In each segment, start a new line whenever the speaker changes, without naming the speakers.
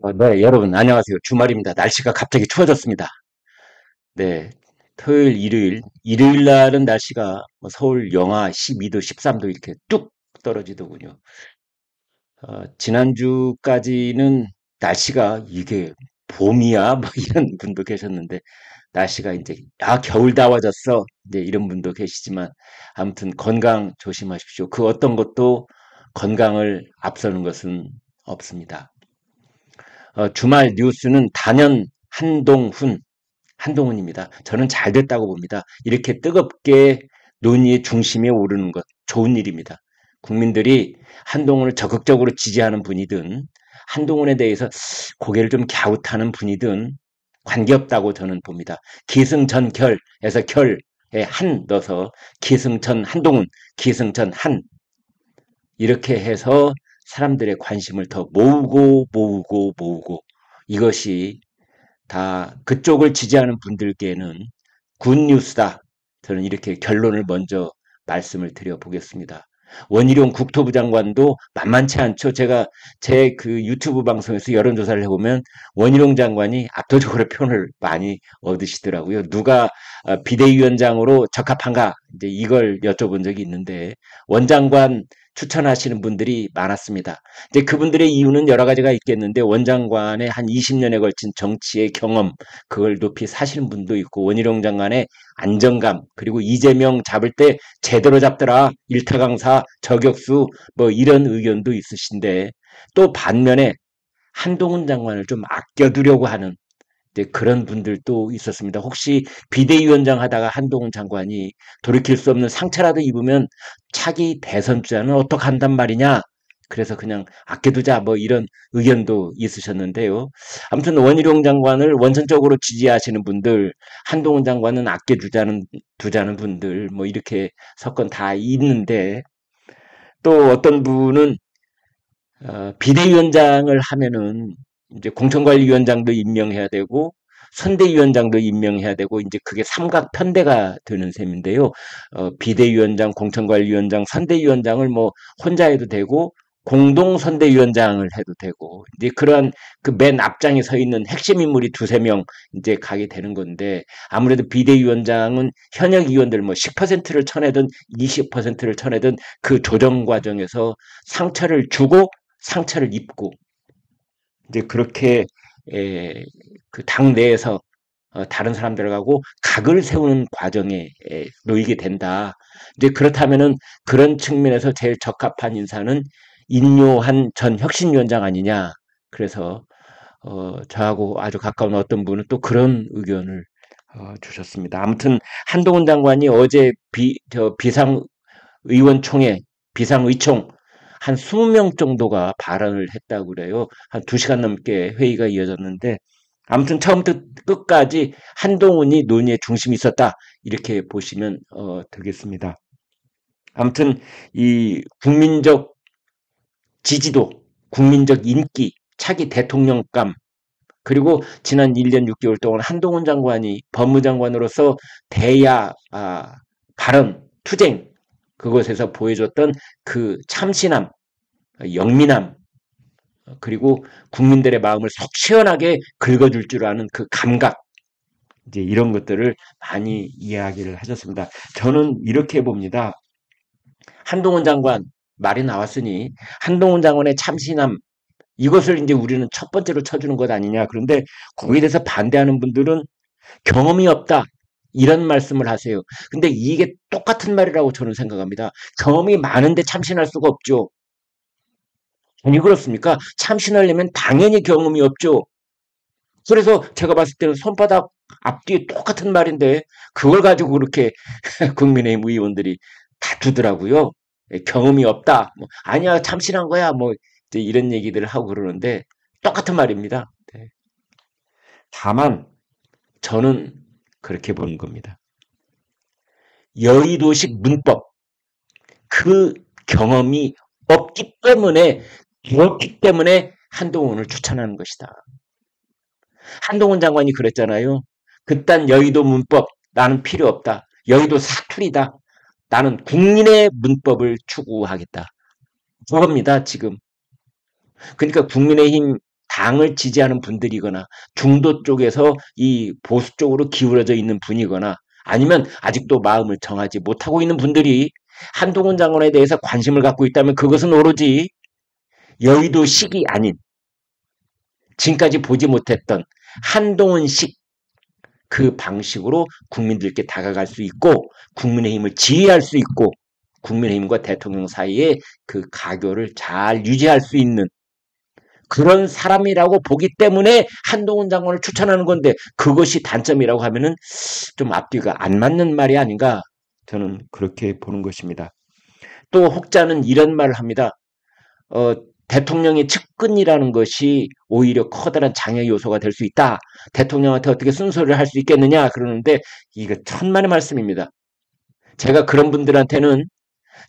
네, 여러분, 안녕하세요. 주말입니다. 날씨가 갑자기 추워졌습니다. 네, 토요일, 일요일 날은 날씨가 뭐 서울 영하 12도, 13도 이렇게 뚝 떨어지더군요. 지난주까지는 날씨가 이게 봄이야? 뭐 이런 분도 계셨는데, 날씨가 이제, 겨울 다 와졌어. 이제 이런 분도 계시지만, 아무튼 건강 조심하십시오. 그 어떤 것도 건강을 앞서는 것은 없습니다. 주말 뉴스는 단연 한동훈입니다. 저는 잘 됐다고 봅니다. 이렇게 뜨겁게 논의의 중심에 오르는 것, 좋은 일입니다. 국민들이 한동훈을 적극적으로 지지하는 분이든, 한동훈에 대해서 고개를 좀 갸웃하는 분이든, 관계없다고 저는 봅니다. 기승전결에서 결에 한 넣어서, 기승전 한동훈, 기승전 한, 이렇게 해서 사람들의 관심을 더 모으고 이것이 다 그쪽을 지지하는 분들께는 굿뉴스다. 저는 이렇게 결론을 먼저 말씀을 드려보겠습니다. 원희룡 국토부 장관도 만만치 않죠. 제가 제 그 유튜브 방송에서 여론조사를 해보면 원희룡 장관이 압도적으로 표현을 많이 얻으시더라고요. 누가 비대위원장으로 적합한가? 이제 이걸 여쭤본 적이 있는데 원장관 추천하시는 분들이 많았습니다. 이제 그분들의 이유는 여러 가지가 있겠는데 원장관의 한 20년에 걸친 정치의 경험 그걸 높이 사시는 분도 있고 원희룡 장관의 안정감 그리고 이재명 잡을 때 제대로 잡더라 일타강사 저격수 뭐 이런 의견도 있으신데 또 반면에 한동훈 장관을 좀 아껴두려고 하는 그런 분들도 있었습니다. 혹시 비대위원장 하다가 한동훈 장관이 돌이킬 수 없는 상처라도 입으면 차기 대선 주자는 어떡한단 말이냐? 그래서 그냥 아껴두자 뭐 이런 의견도 있으셨는데요. 아무튼 원희룡 장관을 원천적으로 지지하시는 분들, 한동훈 장관은 두자는 분들 뭐 이렇게 석건 다 있는데 또 어떤 분은 비대위원장을 하면은 이제 공천관리위원장도 임명해야 되고 선대위원장도 임명해야 되고 이제 그게 삼각편대가 되는 셈인데요. 비대위원장, 공천관리위원장, 선대위원장을 뭐 혼자 해도 되고 공동선대위원장을 해도 되고 이제 그러한 그 맨 앞장에 서 있는 핵심 인물이 두세 명 이제 가게 되는 건데 아무래도 비대위원장은 현역 의원들 뭐 10%를 쳐내든 20%를 쳐내든 그 조정 과정에서 상처를 주고 상처를 입고 이제 그렇게 그 당 내에서 다른 사람들하고 각을 세우는 과정에 놓이게 된다. 이제 그렇다면은 그런 측면에서 제일 적합한 인사는 인요한 전 혁신위원장 아니냐. 그래서 저하고 아주 가까운 어떤 분은 또 그런 의견을 주셨습니다. 아무튼 한동훈 장관이 어제 비상의원총회, 비상의총 한 20명 정도가 발언을 했다고 그래요. 한 2시간 넘게 회의가 이어졌는데 아무튼 처음부터 끝까지 한동훈이 논의의 중심이 있었다. 이렇게 보시면 되겠습니다. 아무튼 이 국민적 지지도, 국민적 인기, 차기 대통령감 그리고 지난 1년 6개월 동안 한동훈 장관이 법무장관으로서 대야 발언, 투쟁 그것에서 보여줬던 그 참신함, 영민함 그리고 국민들의 마음을 속 시원하게 긁어줄 줄 아는 그 감각 이제 이런 것들을 많이 이야기를 하셨습니다. 저는 이렇게 봅니다. 한동훈 장관 말이 나왔으니 한동훈 장관의 참신함 이것을 이제 우리는 첫 번째로 쳐주는 것 아니냐. 그런데 거기에 대해서 반대하는 분들은 경험이 없다. 이런 말씀을 하세요. 근데 이게 똑같은 말이라고 저는 생각합니다. 경험이 많은데 참신할 수가 없죠. 아니 그렇습니까? 참신하려면 당연히 경험이 없죠. 그래서 제가 봤을 때는 손바닥 앞뒤에 똑같은 말인데 그걸 가지고 그렇게 국민의힘 의원들이 다투더라고요. 경험이 없다. 뭐, 아니야 참신한 거야. 뭐 이제 이런 얘기들을 하고 그러는데 똑같은 말입니다. 네. 다만 저는 그렇게 보는 겁니다. 여의도식 문법 그 경험이 없기 때문에 그렇기 때문에 한동훈을 추천하는 것이다. 한동훈 장관이 그랬잖아요. 그딴 여의도 문법 나는 필요 없다. 여의도 사투리다. 나는 국민의 문법을 추구하겠다. 그겁니다, 지금. 그러니까 국민의힘 당을 지지하는 분들이거나 중도 쪽에서 이 보수 쪽으로 기울어져 있는 분이거나 아니면 아직도 마음을 정하지 못하고 있는 분들이 한동훈 장관에 대해서 관심을 갖고 있다면 그것은 오로지 여의도식이 아닌 지금까지 보지 못했던 한동훈식 그 방식으로 국민들께 다가갈 수 있고 국민의힘을 지휘할 수 있고 국민의힘과 대통령 사이에 그 가교를 잘 유지할 수 있는 그런 사람이라고 보기 때문에 한동훈 장관을 추천하는 건데 그것이 단점이라고 하면은 좀 앞뒤가 안 맞는 말이 아닌가 저는 그렇게 보는 것입니다. 또 혹자는 이런 말을 합니다. 대통령의 측근이라는 것이 오히려 커다란 장애 요소가 될 수 있다. 대통령한테 어떻게 순서를 할 수 있겠느냐 그러는데 이거 천만의 말씀입니다. 제가 그런 분들한테는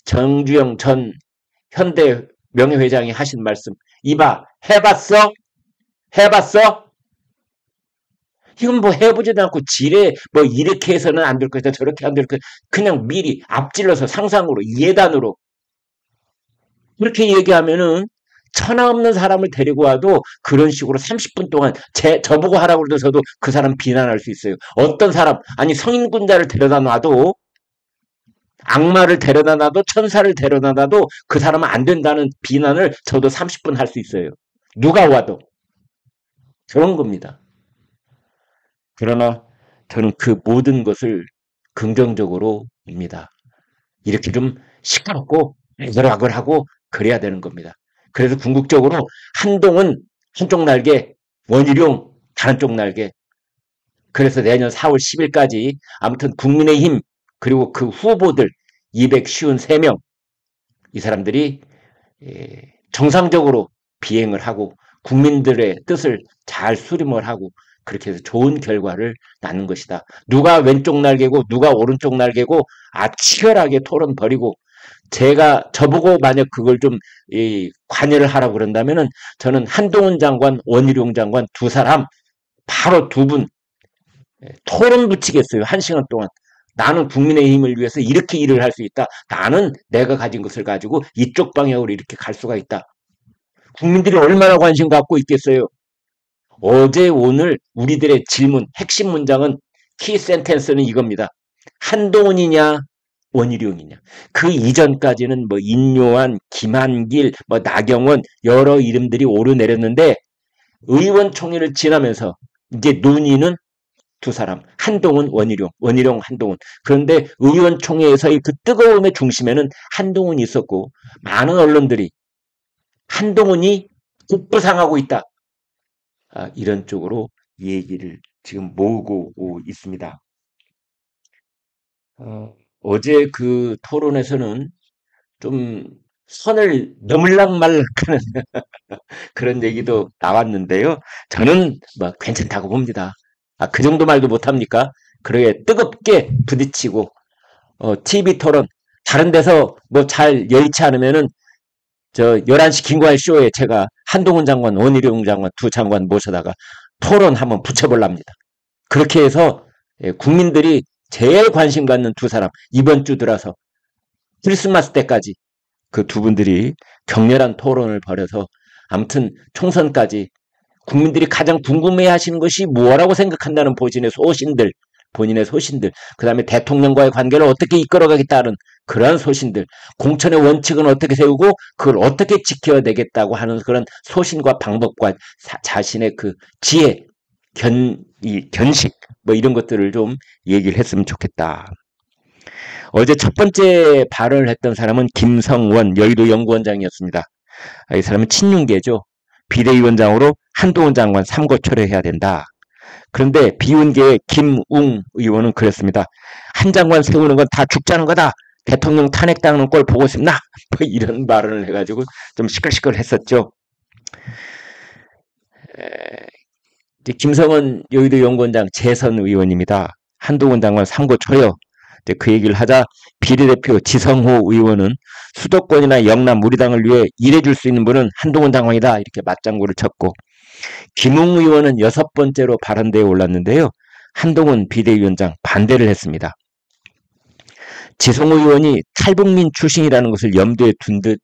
정주영 전 현대 명예회장이 하신 말씀 이봐 해봤어? 해봤어? 이건 뭐 해보지도 않고 지레 뭐 이렇게 해서는 안 될 것이다 저렇게 안 될 것이다 그냥 미리 앞질러서 상상으로 예단으로 그렇게 얘기하면은 천하 없는 사람을 데리고 와도 그런 식으로 30분 동안 저보고 하라고 해도 저도 그 사람 비난할 수 있어요. 어떤 사람 아니 성인군자를 데려다 놔도 악마를 데려다 놔도 천사를 데려다 놔도 그 사람은 안 된다는 비난을 저도 30분 할 수 있어요. 누가 와도 그런 겁니다. 그러나 저는 그 모든 것을 긍정적으로 봅니다. 이렇게 좀 시끄럽고 애절하고 그래야 되는 겁니다. 그래서 궁극적으로 한동훈 한쪽 날개, 원희룡 다른 쪽 날개. 그래서 내년 4월 10일까지 아무튼 국민의힘 그리고 그 후보들 253명 이 사람들이 정상적으로 비행을 하고 국민들의 뜻을 잘 수렴을 하고 그렇게 해서 좋은 결과를 낳는 것이다. 누가 왼쪽 날개고 누가 오른쪽 날개고 치열하게 토론 벌이고 저보고 만약 그걸 좀 관여를 하라고 그런다면은 저는 한동훈 장관, 원희룡 장관 두 사람 바로 두 분 토론 붙이겠어요. 1시간 동안. 나는 국민의힘을 위해서 이렇게 일을 할 수 있다. 나는 내가 가진 것을 가지고 이쪽 방향으로 이렇게 갈 수가 있다. 국민들이 얼마나 관심 갖고 있겠어요. 어제 오늘 우리들의 질문 핵심 문장은 키 센텐스는 이겁니다. 한동훈이냐 원희룡이냐. 그 이전까지는 뭐 인요한, 김한길, 뭐 나경원 여러 이름들이 오르내렸는데 의원총회를 지나면서 이제 논의는 두 사람 한동훈, 원희룡, 원희룡, 한동훈. 그런데 의원총회에서의 그 뜨거움의 중심에는 한동훈이 있었고 많은 언론들이 한동훈이 급부상하고 있다. 이런 쪽으로 얘기를 지금 모으고 있습니다. 어제 그 토론에서는 좀 선을 넘을락말락하는 그런 얘기도 나왔는데요. 저는 뭐 괜찮다고 봅니다. 그 정도 말도 못합니까? 그러게 뜨겁게 부딪히고 TV 토론 다른 데서 뭐 잘 여의치 않으면은 저 11시 김광일 쇼에 제가 한동훈 장관, 원희룡 장관 두 장관 모셔다가 토론 한번 붙여볼랍니다. 그렇게 해서 국민들이 제일 관심 갖는 두 사람 이번 주 들어서 크리스마스 때까지 그 두 분들이 격렬한 토론을 벌여서 아무튼 총선까지 국민들이 가장 궁금해하시는 것이 뭐라고 생각한다는 본인의 소신들, 그 다음에 대통령과의 관계를 어떻게 이끌어가겠다는 그러한 소신들, 공천의 원칙은 어떻게 세우고 그걸 어떻게 지켜야 되겠다고 하는 그런 소신과 방법과 자신의 그 지혜, 견식 뭐 이런 것들을 좀 얘기를 했으면 좋겠다. 어제 첫 번째 발언을 했던 사람은 김성원 여의도 연구원장이었습니다. 이 사람은 친윤계죠. 비대위원장으로 한동훈 장관 삼고초려해야 된다. 그런데 비운계의 김웅 의원은 그랬습니다. 한 장관 세우는 건 다 죽자는 거다. 대통령 탄핵당하는 꼴 보고 싶나? 뭐 이런 발언을 해가지고 좀 시끌시끌했었죠. 김성원 여의도 연구원장 재선 의원입니다. 한동훈 장관 삼고초려. 그 얘기를 하자 비례대표 지성호 의원은 수도권이나 영남 우리 당을 위해 일해줄 수 있는 분은 한동훈 장관이다. 이렇게 맞장구를 쳤고 김웅 의원은 6번째로 발언대에 올랐는데요. 한동훈 비대위원장 반대를 했습니다. 지성호 의원이 탈북민 출신이라는 것을 염두에 둔 듯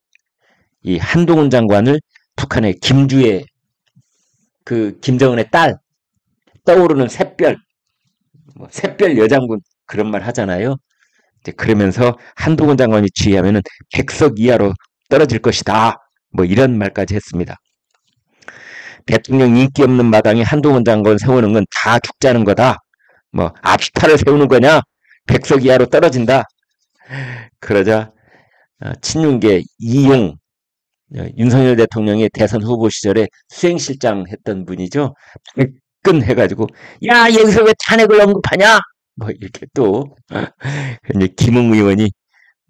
이 한동훈 장관을 북한의 김주애 그 김정은의 딸 떠오르는 샛별, 뭐 샛별 여장군 그런 말 하잖아요. 이제 그러면서 한동훈 장관이 지휘하면은 100석 이하로 떨어질 것이다. 뭐 이런 말까지 했습니다. 대통령 인기 없는 마당에 한동훈 장관 세우는 건 다 죽자는 거다. 뭐 압시타를 세우는 거냐? 100석 이하로 떨어진다. 그러자 친윤계 이용 윤석열 대통령의 대선 후보 시절에 수행실장 했던 분이죠. 발끈해가지고 야 여기서 왜 탄핵을 언급하냐? 뭐 이렇게 또 이제 김웅 의원이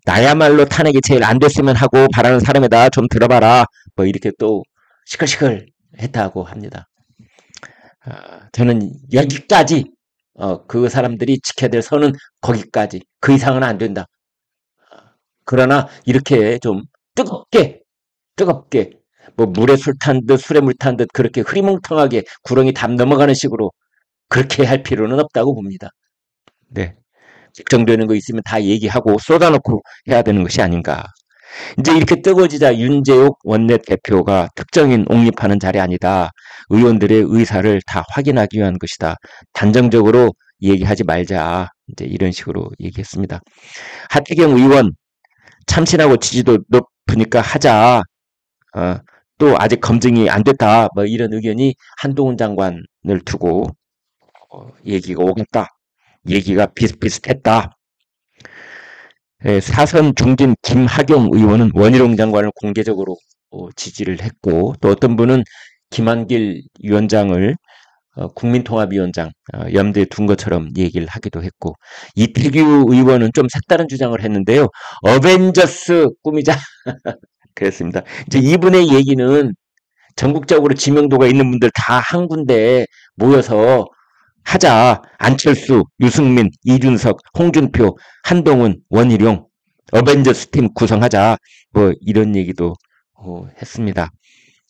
나야말로 탄핵이 제일 안 됐으면 하고 바라는 사람이다. 좀 들어봐라. 뭐 이렇게 또 시끌시끌 했다고 합니다. 저는 여기까지 그 사람들이 지켜야 될 선은 거기까지. 그 이상은 안 된다. 그러나 이렇게 좀 뜨겁게 뭐 물에 술 탄 듯 술에 물 탄 듯 그렇게 흐리멍텅하게 구렁이 담 넘어가는 식으로 그렇게 할 필요는 없다고 봅니다. 네. 걱정되는 거 있으면 다 얘기하고 쏟아놓고 해야 되는 것이 아닌가. 이제 이렇게 뜨거워지자 윤재욱 원내대표가 특정인 옹립하는 자리 아니다. 의원들의 의사를 다 확인하기 위한 것이다. 단정적으로 얘기하지 말자. 이제 이런 식으로 얘기했습니다. 하태경 의원 참신하고 지지도 높으니까 하자. 또 아직 검증이 안 됐다. 뭐 이런 의견이 한동훈 장관을 두고 얘기가 오갔다. 얘기가 비슷비슷했다. 사선 중진 김학용 의원은 원희룡 장관을 공개적으로 지지를 했고 또 어떤 분은 김한길 위원장을 국민통합위원장 염두에 둔 것처럼 얘기를 하기도 했고 이태규 의원은 좀 색다른 주장을 했는데요. 어벤져스 꾸미자 그랬습니다. 이제 이분의 얘기는 전국적으로 지명도가 있는 분들 다 한 군데 모여서 하자. 안철수, 유승민, 이준석, 홍준표, 한동훈, 원희룡 어벤져스 팀 구성하자. 뭐 이런 얘기도 했습니다.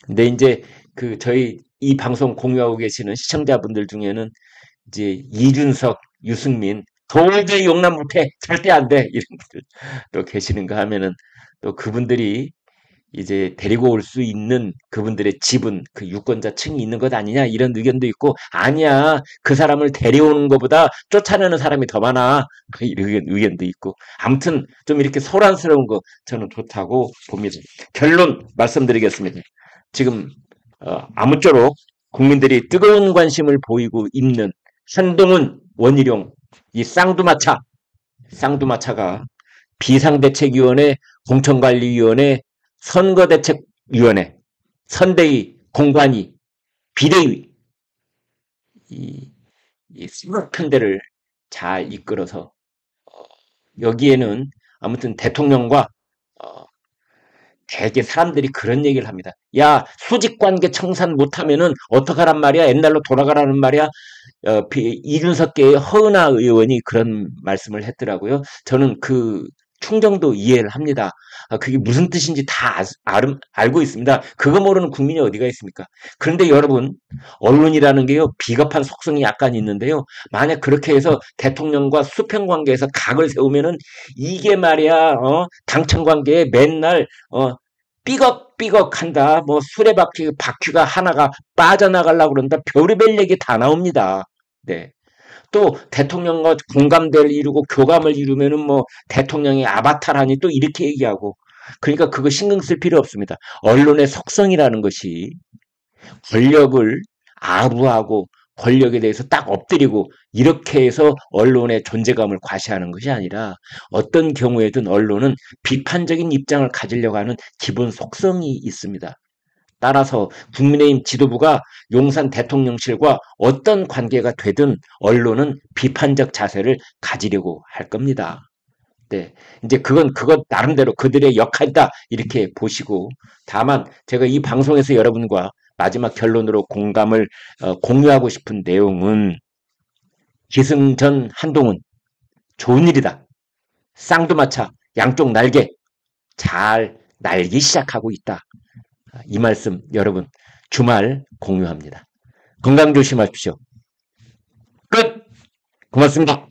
근데 이제 그 저희 이 방송 공유하고 계시는 시청자분들 중에는 이제 이준석, 유승민 도저히 용납 못해. 절대 안 돼. 이런 분들 또 계시는가 하면은 또 그분들이 이제 데리고 올 수 있는 그분들의 지분, 그 유권자층이 있는 것 아니냐 이런 의견도 있고 아니야 그 사람을 데려오는 것보다 쫓아내는 사람이 더 많아 이런 의견도 있고 아무튼 좀 이렇게 소란스러운 거 저는 좋다고 봅니다. 결론 말씀드리겠습니다. 지금 아무쪼록 국민들이 뜨거운 관심을 보이고 있는 한동훈, 원희룡 이 쌍두마차가 비상대책위원회, 공천관리위원회, 선거대책위원회, 선대위, 공관위, 비대위 이 편대를 잘 이끌어서 여기에는 아무튼 대통령과 대개 사람들이 그런 얘기를 합니다. 야 수직관계 청산 못하면은 어떡하란 말이야. 옛날로 돌아가라는 말이야. 이준석계의 허은하 의원이 그런 말씀을 했더라고요. 저는 그 충정도 이해를 합니다. 그게 무슨 뜻인지 다 알고 있습니다. 그거 모르는 국민이 어디가 있습니까? 그런데 여러분 언론이라는 게요 비겁한 속성이 약간 있는데요. 만약 그렇게 해서 대통령과 수평 관계에서 각을 세우면은 이게 말이야 당청 관계에 맨날 삐걱삐걱한다. 뭐 수레바퀴 바퀴가 하나가 빠져나가려고 그런다. 별의별 얘기 다 나옵니다. 네. 또 대통령과 공감대를 이루고 교감을 이루면은 뭐 대통령의 아바타라니 또 이렇게 얘기하고 그러니까 그거 신경 쓸 필요 없습니다. 언론의 속성이라는 것이 권력을 아부하고 권력에 대해서 딱 엎드리고 이렇게 해서 언론의 존재감을 과시하는 것이 아니라 어떤 경우에든 언론은 비판적인 입장을 가지려고 하는 기본 속성이 있습니다. 따라서 국민의힘 지도부가 용산 대통령실과 어떤 관계가 되든 언론은 비판적 자세를 가지려고 할 겁니다. 네, 이제 그것 나름대로 그들의 역할이다 이렇게 보시고 다만 제가 이 방송에서 여러분과 마지막 결론으로 공감을 공유하고 싶은 내용은 기승전 한동훈 좋은 일이다. 쌍두마차 양쪽 날개 잘 날기 시작하고 있다. 이 말씀 여러분 주말 공유합니다. 건강 조심하십시오. 끝! 고맙습니다.